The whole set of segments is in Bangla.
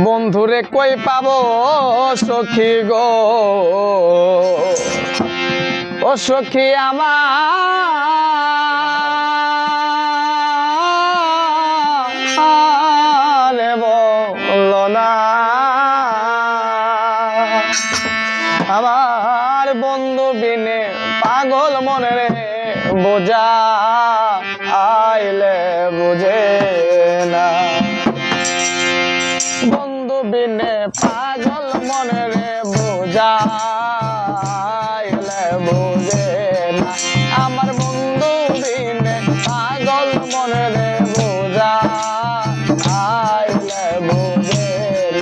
বন্ধুরে কই পাবো সখী গো, ও সখী আমার বলো না। আমার বন্ধু বিনে পাগল মনে রে বোঝা আইলে বুঝে না। বন্ধু বিনে পাগল মনে রে বোঝা আইলে বুঝে না। আমার বন্ধু বিনে পাগল মনে রে বোঝা আইলে বুঝে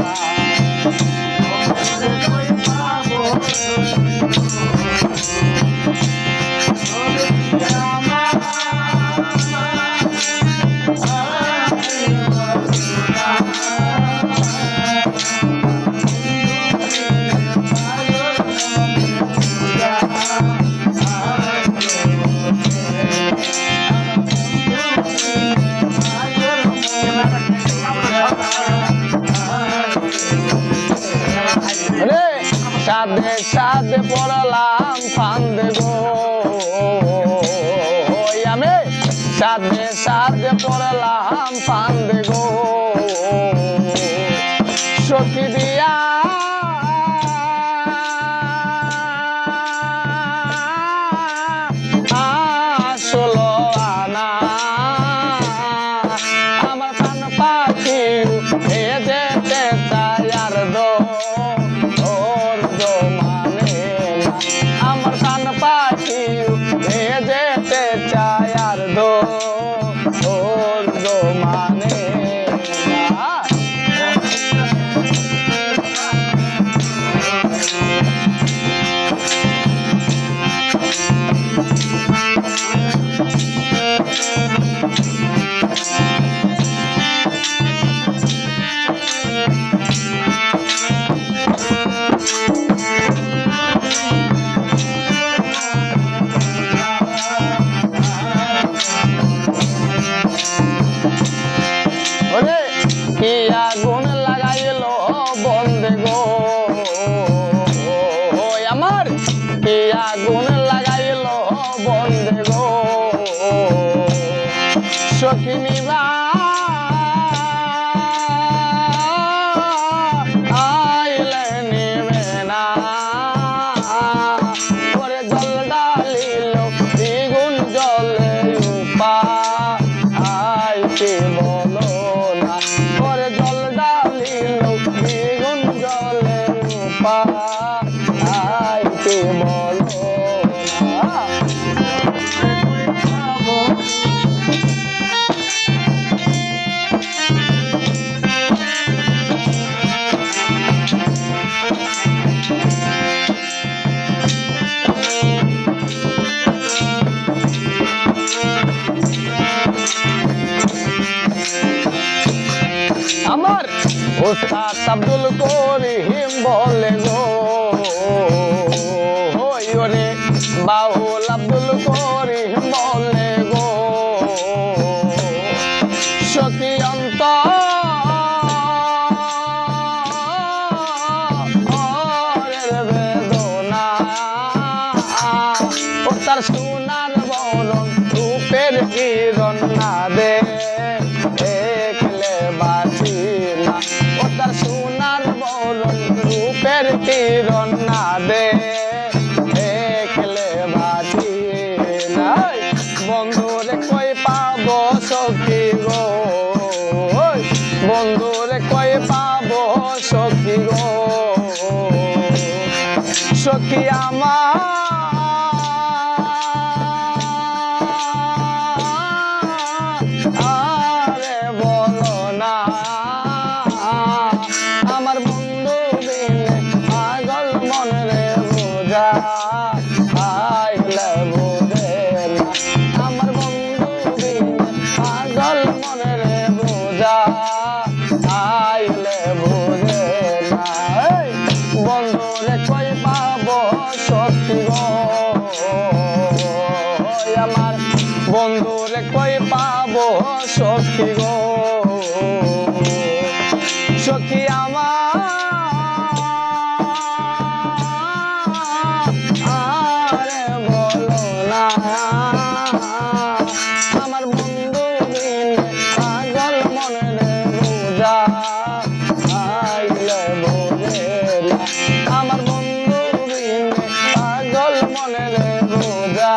না। সাধে সাধে পড়লাম ফান্দে গো, আমি সাধে সাধে পড়লাম ফান্দে গো, সখী দিয়া আসলো আনা। আমার প্রাণ পাখি এ যেতে চাই আর দো যেতে চায় আর দো মানে কি আগুন লাগাইল বন্ধে গো, আমার কি আগুন লাগাইল বন্ধে গো, সখী নিবা আইলে নিবে না। ওরে জল ডালিল দ্বিগুণ জলে উপা আইতে বলো না। ওরে জল ডালিল দ্বিগুণ জলে উপা আইতে বলো না। আমার ওস্তাদ আব্দুল করিম বলে গো, ওরে বাউল আব্দুল করিম বলে গো, সখী অন্তরের বেদনা। ও তার সোনার বরণ রূপের কিরণ না দে দেখলে বাঁচি না। ও তার সোনার বরণ রূপের কিরণ না দে দেখলে বাঁচি না। বন্ধুরে কই পাবো সখী গো, বন্ধুরে কই পাবো সখী গো, সখী আমার আরে বলো না। আমার বন্ধু বিনে পাগল মনে রে বোঝা আইলে বুঝে না। আমার বন্ধু বিনে পাগল মনে রে বোঝা আইলে বুঝে না। বন্ধুরে কই পাবো সখী গো, আমার বন্ধুরে কই পাবো সখী গো, সখী আরে বলো না আমার বন্ধু বিনে পাগল মনে রে বোঝা আইলে বলে না আমার বন্ধু বিনে পাগল মনে রে বোঝা